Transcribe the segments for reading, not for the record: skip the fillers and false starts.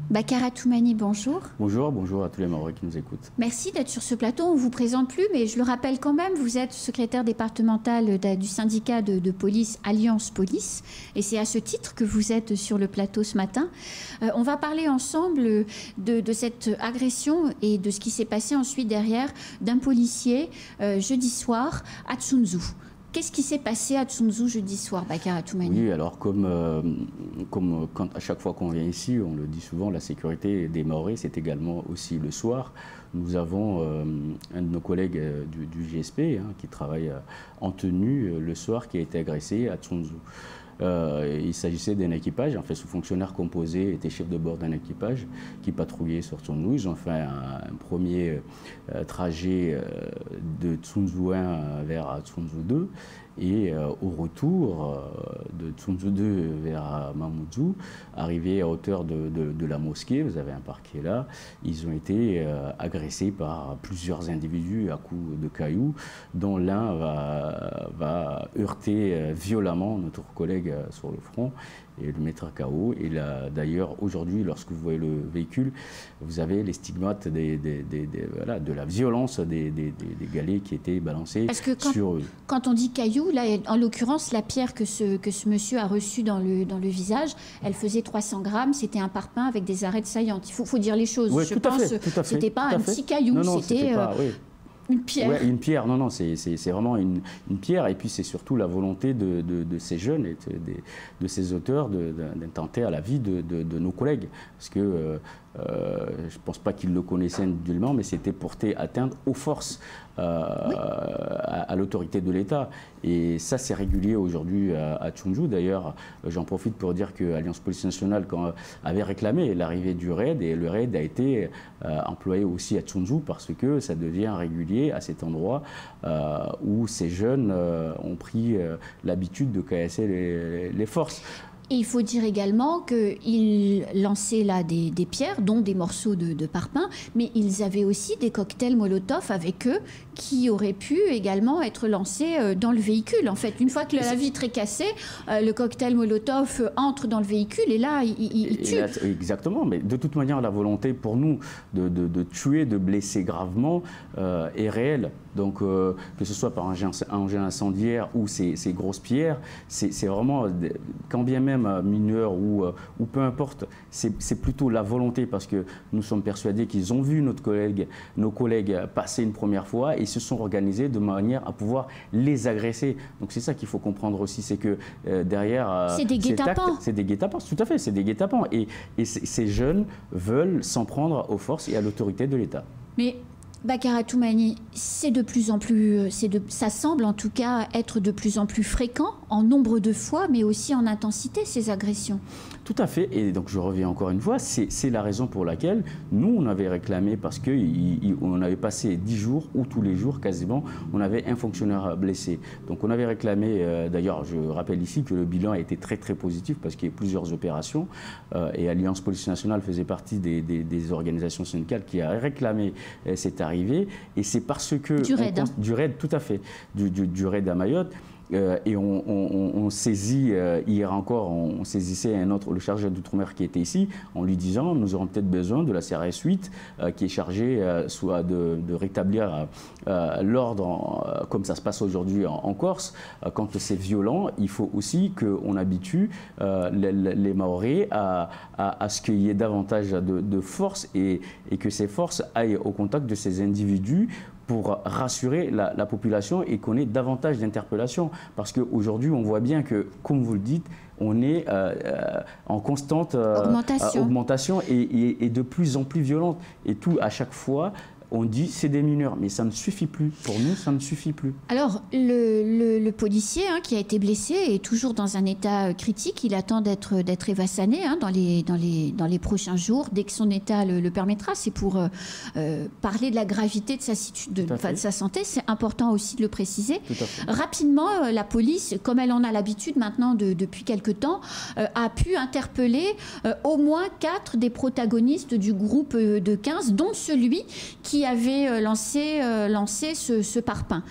Bakara Toumani, bonjour. Bonjour, bonjour à tous les Maoris qui nous écoutent. Merci d'être sur ce plateau. On ne vous présente plus, mais je le rappelle quand même, vous êtes secrétaire départemental du syndicat de police Alliance Police. Et c'est à ce titre que vous êtes sur le plateau ce matin. On va parler ensemble de cette agression et de ce qui s'est passé ensuite derrière d'un policier jeudi soir à Tsunzu. Qu'est-ce qui s'est passé à Tsunzu jeudi soir, Bakara Toumani? Oui, alors comme à chaque fois qu'on vient ici, on le dit souvent, la sécurité des Maoris, c'est également aussi le soir. Nous avons un de nos collègues du GSP qui travaille en tenue le soir qui a été agressé à Tsunzu. Il s'agissait d'un équipage, en fait, ce fonctionnaire composé était chef de bord d'un équipage qui patrouillait sur Tsunzu. Ils ont fait un premier trajet de Tsunzu 1 vers Tsunzu 2 et au retour de Tsunzu 2 vers Mamoudzou, arrivés à hauteur de la mosquée, vous avez un parquet là, ils ont été agressés par plusieurs individus à coups de cailloux, dont l'un va heurter violemment notre collègue sur le front et le mettre à KO. Et d'ailleurs, aujourd'hui, lorsque vous voyez le véhicule, vous avez les stigmates de la violence des galets qui étaient balancés sur eux. Quand on dit caillou, là, en l'occurrence, la pierre que ce monsieur a reçue dans le visage, elle faisait 300 grammes, c'était un parpaing avec des arêtes saillantes. Il faut dire les choses. Oui, je pense que ce n'était pas un petit caillou, c'était... Une pierre. Ouais, une pierre, non, c'est vraiment une pierre. Et puis c'est surtout la volonté de ces jeunes et de ces auteurs d'intenter à la vie de nos collègues. Parce que je ne pense pas qu'ils le connaissaient individuellement, mais c'était porter atteinte aux forces, à l'autorité de l'État. Et ça, c'est régulier aujourd'hui à Tsunzu. D'ailleurs, j'en profite pour dire que l'Alliance Police Nationale avait réclamé l'arrivée du RAID, et le RAID a été employé aussi à Tsunzu parce que ça devient régulier à cet endroit où ces jeunes ont pris l'habitude de casser les forces. Et il faut dire également qu'ils lançaient là des pierres, dont des morceaux de parpaing, mais ils avaient aussi des cocktails Molotov avec eux qui auraient pu également être lancés dans le véhicule. En fait, une fois que la vitre est cassée, le cocktail Molotov entre dans le véhicule et là, il tue. Là, exactement, mais de toute manière, la volonté pour nous de tuer, de blesser gravement est réelle. Donc, que ce soit par un engin incendiaire ou ces grosses pierres, c'est vraiment, quand bien même mineurs ou peu importe, c'est plutôt la volonté, parce que nous sommes persuadés qu'ils ont vu nos collègues passer une première fois et se sont organisés de manière à pouvoir les agresser. Donc c'est ça qu'il faut comprendre aussi, c'est que derrière c'est des guet-apens. C'est des guet-apens, tout à fait, c'est des guet-apens. Et ces jeunes veulent s'en prendre aux forces et à l'autorité de l'État. Mais Bakara Toumani, c'est de plus en plus, ça semble en tout cas être de plus en plus fréquent en nombre de fois, mais aussi en intensité, ces agressions. Tout à fait, et donc je reviens encore une fois, c'est la raison pour laquelle nous, on avait réclamé, parce qu'on avait passé 10 jours, ou tous les jours quasiment, on avait un fonctionnaire blessé. Donc on avait réclamé, d'ailleurs je rappelle ici que le bilan a été très très positif, parce qu'il y a plusieurs opérations, et Alliance Police Nationale faisait partie des organisations syndicales qui a réclamé cette arrivée, et c'est parce que... Du RAID. Du RAID, tout à fait, du RAID à Mayotte. Et on saisit, hier encore, on saisissait le chargé d'outre-mer qui était ici, en lui disant nous aurons peut-être besoin de la CRS 8 qui est chargée soit de rétablir l'ordre, comme ça se passe aujourd'hui en Corse. Quand c'est violent, il faut aussi qu'on habitue les Maoris à ce qu'il y ait davantage de force et que ces forces aillent au contact de ces individus pour rassurer la population et qu'on ait davantage d'interpellations. Parce qu'aujourd'hui, on voit bien que, comme vous le dites, on est en constante augmentation et de plus en plus violente. Et tout, à chaque fois, on dit c'est des mineurs, mais ça ne suffit plus. Pour nous, ça ne suffit plus. Alors, le policier qui a été blessé est toujours dans un état critique. Il attend d'être évassané dans les prochains jours, dès que son état le permettra. C'est pour parler de la gravité de sa santé. C'est important aussi de le préciser. Rapidement, la police, comme elle en a l'habitude maintenant depuis quelque temps, a pu interpeller au moins 4 des protagonistes du groupe de 15, dont celui qui qui avait lancé ce parpaing.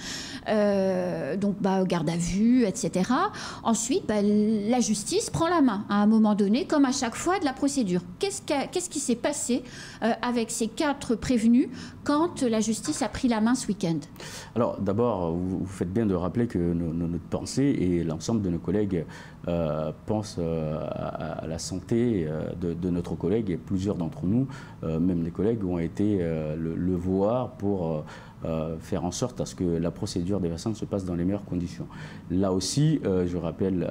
Donc garde à vue, etc. Ensuite, la justice prend la main à un moment donné, comme à chaque fois de la procédure. Qu'est-ce qui s'est passé avec ces 4 prévenus quand la justice a pris la main ce week-end? Alors d'abord, vous faites bien de rappeler que notre pensée et l'ensemble de nos collègues pensent à la santé de notre collègue, et plusieurs d'entre nous, même des collègues, ont été le voir pour faire en sorte à ce que la procédure des vaccins se passe dans les meilleures conditions. Là aussi, je rappelle,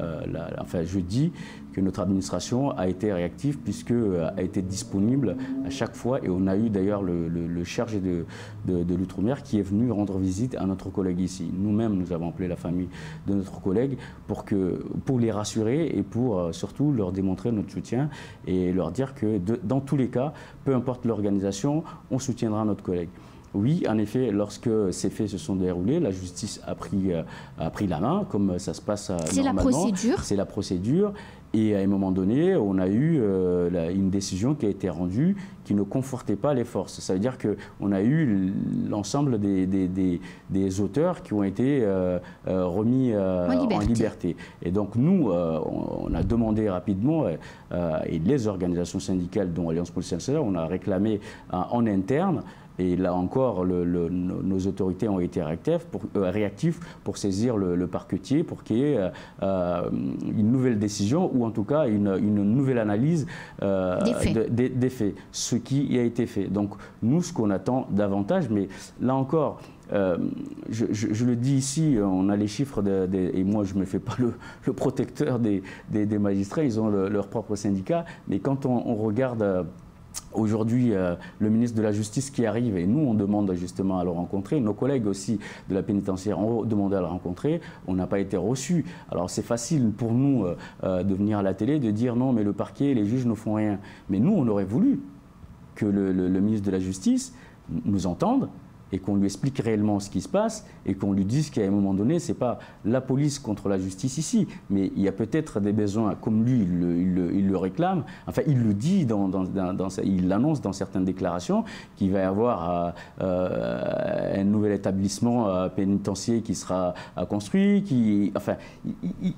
je dis que notre administration a été réactive puisque a été disponible à chaque fois, et on a eu d'ailleurs le chargé de l'outre-mer qui est venu rendre visite à notre collègue ici. Nous-mêmes, nous avons appelé la famille de notre collègue pour les rassurer et pour surtout leur démontrer notre soutien et leur dire que dans tous les cas, peu importe l'organisation, on soutiendra notre collègue. Oui, en effet, lorsque ces faits se sont déroulés, la justice a pris la main, comme ça se passe normalement. C'est la procédure. C'est la procédure. Et à un moment donné, on a eu une décision qui a été rendue qui ne confortait pas les forces. Ça veut dire qu'on a eu l'ensemble des auteurs qui ont été remis en liberté. Et donc nous, on a demandé rapidement, et les organisations syndicales, dont Alliance Police Nationale, on a réclamé en interne. Et là encore, nos autorités ont été réactifs pour saisir le parquetier, pour qu'il y ait une nouvelle décision ou en tout cas une nouvelle analyse des faits, ce qui a été fait. Donc nous, ce qu'on attend davantage, mais là encore, je le dis ici, on a les chiffres, et moi je ne me fais pas le protecteur des magistrats, ils ont leur propre syndicat, mais quand on regarde aujourd'hui le ministre de la Justice qui arrive, et nous on demande justement à le rencontrer, nos collègues aussi de la pénitentiaire ont demandé à le rencontrer, on n'a pas été reçus. Alors c'est facile pour nous de venir à la télé, de dire non mais le parquet, les juges ne font rien. Mais nous on aurait voulu que le ministre de la Justice nous entende et qu'on lui explique réellement ce qui se passe et qu'on lui dise qu'à un moment donné, ce n'est pas la police contre la justice ici, mais il y a peut-être des besoins, comme lui, il le réclame, enfin il le dit, il l'annonce dans certaines déclarations, qu'il va y avoir un nouvel établissement pénitentiaire qui sera construit, enfin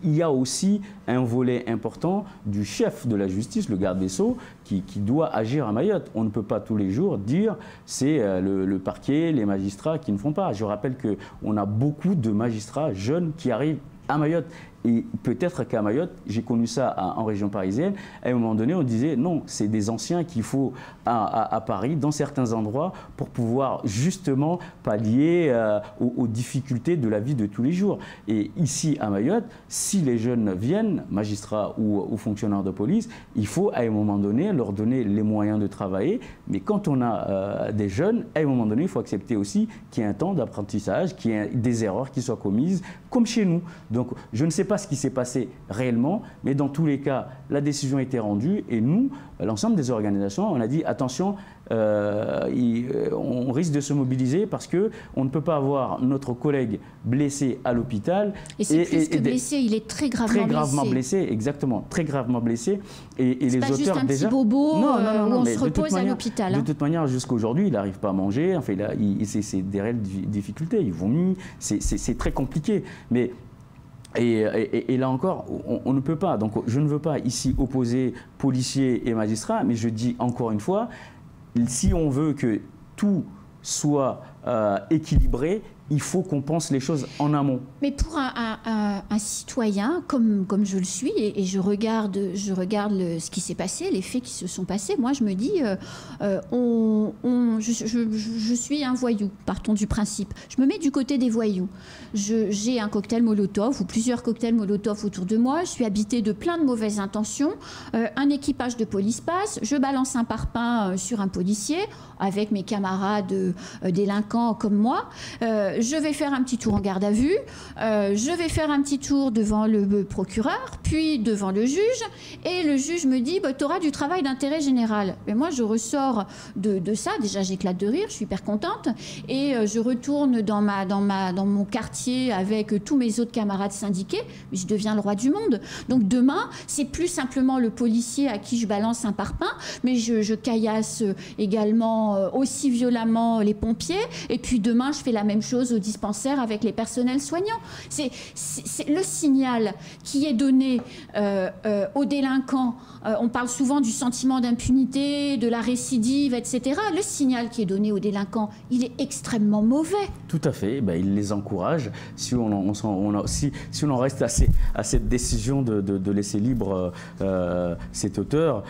il y a aussi un volet important du chef de la justice, le garde des Sceaux, qui doit agir à Mayotte. On ne peut pas tous les jours dire c'est le parquet, les magistrats qui ne font pas. Je rappelle qu'on a beaucoup de magistrats jeunes qui arrivent à Mayotte. Et peut-être qu'à Mayotte, j'ai connu ça en région parisienne, à un moment donné, on disait non, c'est des anciens qu'il faut à Paris, dans certains endroits, pour pouvoir justement pallier aux difficultés de la vie de tous les jours. Et ici, à Mayotte, si les jeunes viennent, magistrats ou fonctionnaires de police, il faut à un moment donné leur donner les moyens de travailler. Mais quand on a des jeunes, à un moment donné, il faut accepter aussi qu'il y ait un temps d'apprentissage, qu'il y ait des erreurs qui soient commises, comme chez nous. Donc, je ne sais pas ce qui s'est passé réellement, mais dans tous les cas, la décision a été rendue et nous, l'ensemble des organisations, on a dit attention, on risque de se mobiliser parce qu'on ne peut pas avoir notre collègue blessé à l'hôpital. Et c'est plus que blessé, il est très gravement blessé. Exactement, très gravement blessé. Et les pas auteurs juste un déjà, petit bobo où on se de repose à l'hôpital. De toute manière, jusqu'à aujourd'hui, il n'arrive pas à manger. Enfin, c'est des réelles difficultés. Il vomit. C'est très compliqué. Mais et là encore, on ne peut pas. Donc, je ne veux pas ici opposer policiers et magistrats, mais je dis encore une fois, si on veut que tout soit équilibré, il faut qu'on pense les choses en amont. Mais pour un citoyen, comme je le suis, et je regarde ce qui s'est passé, les faits qui se sont passés, moi je me dis, je suis un voyou, partons du principe. Je me mets du côté des voyous. J'ai un cocktail Molotov ou plusieurs cocktails Molotov autour de moi, je suis habitée de plein de mauvaises intentions, un équipage de police passe, je balance un parpaing sur un policier, avec mes camarades délinquants comme moi, je vais faire un petit tour en garde à vue, je vais faire un petit tour devant le procureur, puis devant le juge, et le juge me dit bah, tu auras du travail d'intérêt général. Mais moi, je ressors de ça, déjà j'éclate de rire, je suis hyper contente, et je retourne dans mon quartier avec tous mes autres camarades syndiqués, je deviens le roi du monde. Donc demain, c'est plus simplement le policier à qui je balance un parpaing, mais je caillasse également aussi violemment les pompiers, et puis demain, je fais la même chose au dispensaire avec les personnels soignants. C'est le signal qui est donné aux délinquants. On parle souvent du sentiment d'impunité, de la récidive, etc. Le signal qui est donné aux délinquants, il est extrêmement mauvais. Tout à fait. Ben, il les encourage. Si on en reste à cette décision de laisser libre cet auteur,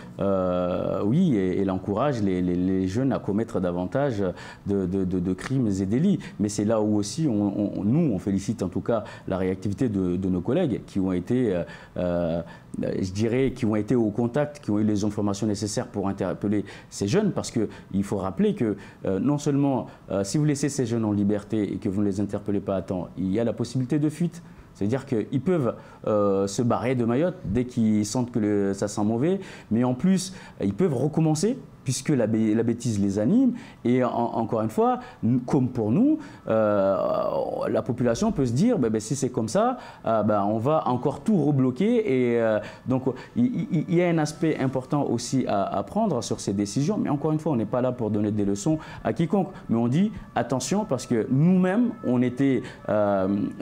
oui, et il encourage les jeunes à commettre davantage de crimes et délits. Mais c'est là où aussi, nous, on félicite en tout cas la réactivité de nos collègues qui ont été, je dirais, qui ont été au contact, qui ont eu les informations nécessaires pour interpeller ces jeunes, parce qu'il faut rappeler que non seulement si vous laissez ces jeunes en liberté et que vous ne les interpellez pas à temps, il y a la possibilité de fuite. C'est-à-dire qu'ils peuvent se barrer de Mayotte dès qu'ils sentent que ça sent mauvais, mais en plus, ils peuvent recommencer, puisque la bêtise les anime. Et encore une fois, comme pour nous, la population peut se dire, si c'est comme ça, on va encore tout rebloquer. Et donc, il y a un aspect important aussi à prendre sur ces décisions. Mais encore une fois, on n'est pas là pour donner des leçons à quiconque. Mais on dit, attention, parce que nous-mêmes, on était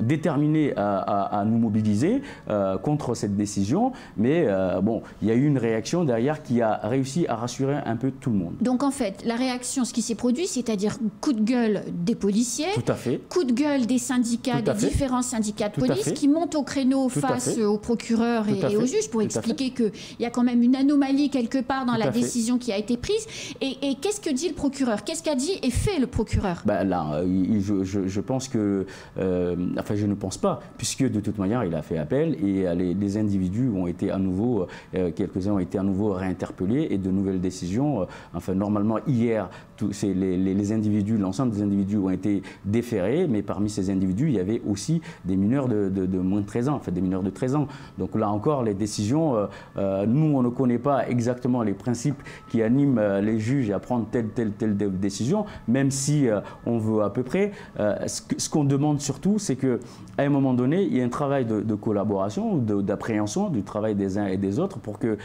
déterminés à nous mobiliser contre cette décision. Mais bon, il y a eu une réaction derrière qui a réussi à rassurer un peu tout le monde. Donc en fait, la réaction, ce qui s'est produit, c'est-à-dire coup de gueule des policiers, tout à fait, coup de gueule des syndicats, des différents syndicats de police qui montent au créneau face au procureur et au juge pour expliquer qu'il y a quand même une anomalie quelque part dans la décision qui a été prise. Et qu'est-ce que dit le procureur? Qu'est-ce qu'a dit et fait le procureur? Là, je pense que... enfin, je ne pense pas, puisque de toute manière, il a fait appel et les individus ont été à nouveau, quelques-uns ont été à nouveau réinterpellés et de nouvelles décisions. Enfin, normalement, hier, les individus, l'ensemble des individus ont été déférés, mais parmi ces individus, il y avait aussi des mineurs de moins de 13 ans, en fait, des mineurs de 13 ans. Donc là encore, les décisions, nous, on ne connaît pas exactement les principes qui animent les juges à prendre telle décision, même si on veut à peu près. Ce qu'on demande surtout, c'est qu'à un moment donné, il y ait un travail de collaboration, d'appréhension du travail des uns et des autres pour que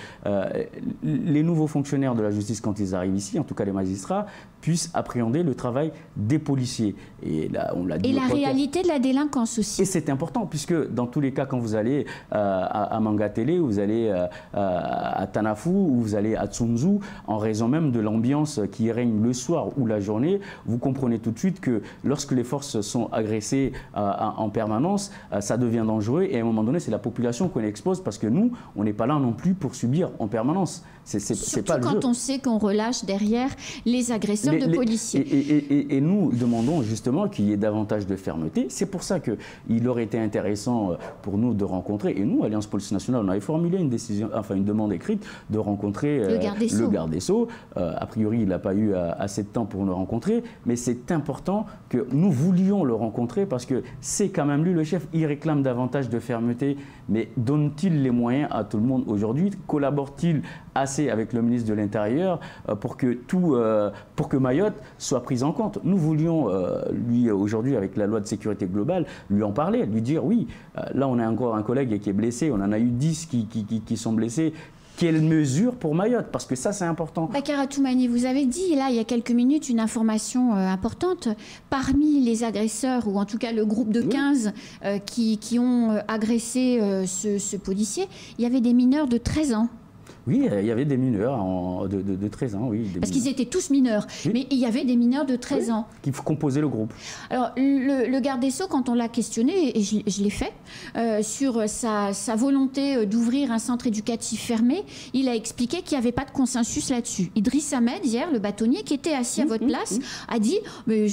les nouveaux fonctionnaires de la justice, quand ils arrivent ici, en tout cas les magistrats, puissent appréhender le travail des policiers. Et là, on l'a dit. Et la réalité de la délinquance aussi. Et c'est important, puisque dans tous les cas, quand vous allez à Mangatélé, vous allez à Tanafou, ou vous allez à Tsunzu, en raison même de l'ambiance qui règne le soir ou la journée, vous comprenez tout de suite que lorsque les forces sont agressées en permanence, ça devient dangereux. Et à un moment donné, c'est la population qu'on expose, parce que nous, on n'est pas là non plus pour subir en permanence. C'est pas le jeu. Quand on sait qu'on relâche derrière les agresseurs de policiers. Et nous demandons justement qu'il y ait davantage de fermeté. C'est pour ça qu'il aurait été intéressant pour nous de rencontrer, et nous, Alliance Police Nationale, on avait formulé une demande écrite de rencontrer le garde des Sceaux. A priori, il n'a pas eu assez de temps pour nous rencontrer, mais c'est important que nous voulions le rencontrer, parce que c'est quand même lui le chef. Il réclame davantage de fermeté, mais donne-t-il les moyens à tout le monde aujourd'hui? Collabore-t-il assez avec le ministre de l'Intérieur pour que Mayotte soit prise en compte? Nous voulions, lui, aujourd'hui, avec la loi de sécurité globale, lui en parler, lui dire oui, là on a encore un collègue qui est blessé, on en a eu 10 qui sont blessés. Quelle mesure pour Mayotte? Parce que ça, c'est important. Bakar Atoumani, vous avez dit, là, il y a quelques minutes, une information importante. Parmi les agresseurs, ou en tout cas le groupe de 15 qui ont agressé ce policier, il y avait des mineurs de 13 ans. Oui, il y avait des mineurs de 13 ans, oui. Parce qu'ils étaient tous mineurs, oui. Mais il y avait des mineurs de 13 ans. Qui composaient le groupe. Alors, le garde des Sceaux, quand on l'a questionné, et je l'ai fait, sur sa volonté d'ouvrir un centre éducatif fermé, il a expliqué qu'il n'y avait pas de consensus là-dessus. Idriss Ahmed, hier, le bâtonnier, qui était assis à votre place, a dit mais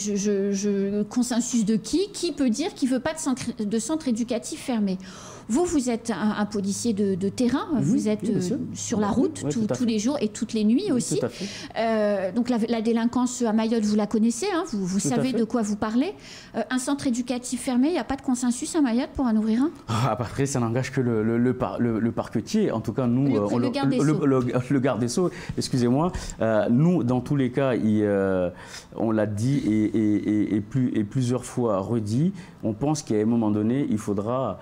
consensus de qui? Qui peut dire qu'il ne veut pas de centre éducatif fermé? Vous êtes un policier de terrain, vous êtes sur sur la route tous les jours et toutes les nuits aussi. Tout à fait. Donc la délinquance à Mayotte, vous la connaissez, hein, vous savez de quoi vous parlez. Un centre éducatif fermé, il n'y a pas de consensus à Mayotte pour en ouvrir un? Après, ça n'engage que le parquetier. En tout cas, nous, le garde des Sceaux, excusez-moi, nous, dans tous les cas, on l'a dit et plusieurs fois redit, on pense qu'à un moment donné, il faudra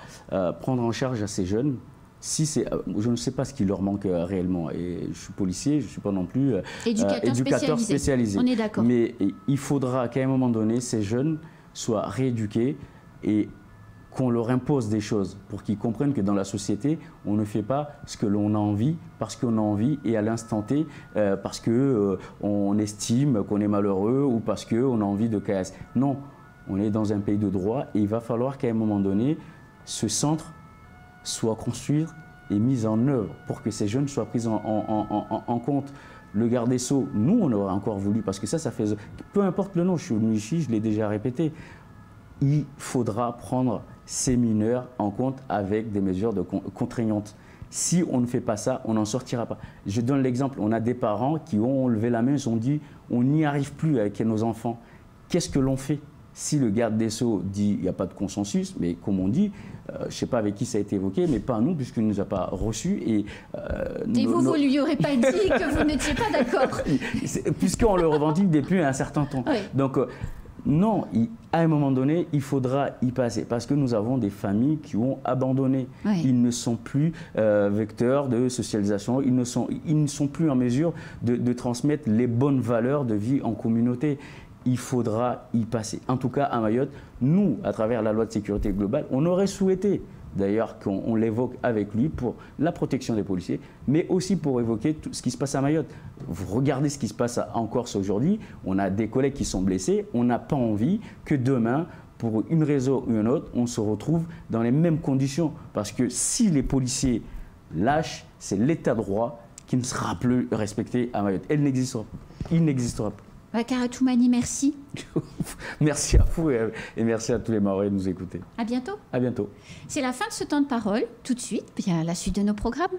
prendre en charge à ces jeunes. Je ne sais pas ce qui leur manque réellement. Et je suis policier, je ne suis pas non plus éducateur spécialisé. On est d'accord. Mais il faudra qu'à un moment donné, ces jeunes soient rééduqués et qu'on leur impose des choses pour qu'ils comprennent que dans la société, on ne fait pas ce que l'on a envie parce qu'on a envie et à l'instant T, parce qu'on estime qu'on est malheureux ou parce qu'on a envie de casse. Non, on est dans un pays de droit et il va falloir qu'à un moment donné, ce centre soit construit et mis en œuvre pour que ces jeunes soient pris en compte. Le garde des Sceaux, nous, on aurait encore voulu, parce que ça fait... Peu importe le nom, je suis venu ici, je l'ai déjà répété, il faudra prendre ces mineurs en compte avec des mesures contraignantes. Si on ne fait pas ça, on n'en sortira pas. Je donne l'exemple, on a des parents qui ont levé la main, ils ont dit on n'y arrive plus avec nos enfants. Qu'est-ce que l'on fait? Si le garde des Sceaux dit qu'il n'y a pas de consensus, mais comme on dit, je ne sais pas avec qui ça a été évoqué, mais pas nous, puisqu'il ne nous a pas reçus. Et vous ne lui aurez pas dit que vous n'étiez pas d'accord. Puisqu'on le revendique depuis un certain temps. Oui. Donc, non, à un moment donné, il faudra y passer, parce que nous avons des familles qui ont abandonné. Oui. Ils ne sont plus vecteurs de socialisation, ils ne sont plus en mesure de transmettre les bonnes valeurs de vie en communauté. Il faudra y passer. En tout cas, à Mayotte, nous, à travers la loi de sécurité globale, on aurait souhaité, d'ailleurs, qu'on l'évoque avec lui pour la protection des policiers, mais aussi pour évoquer tout ce qui se passe à Mayotte. Vous regardez ce qui se passe en Corse aujourd'hui, on a des collègues qui sont blessés, on n'a pas envie que demain, pour une raison ou une autre, on se retrouve dans les mêmes conditions. Parce que si les policiers lâchent, c'est l'état de droit qui ne sera plus respecté à Mayotte. Il n'existera pas. Wakar Atoumani, merci. Merci à vous et merci à tous les Mahorais de nous écouter. À bientôt. À bientôt. C'est la fin de ce temps de parole. Tout de suite, bien la suite de nos programmes.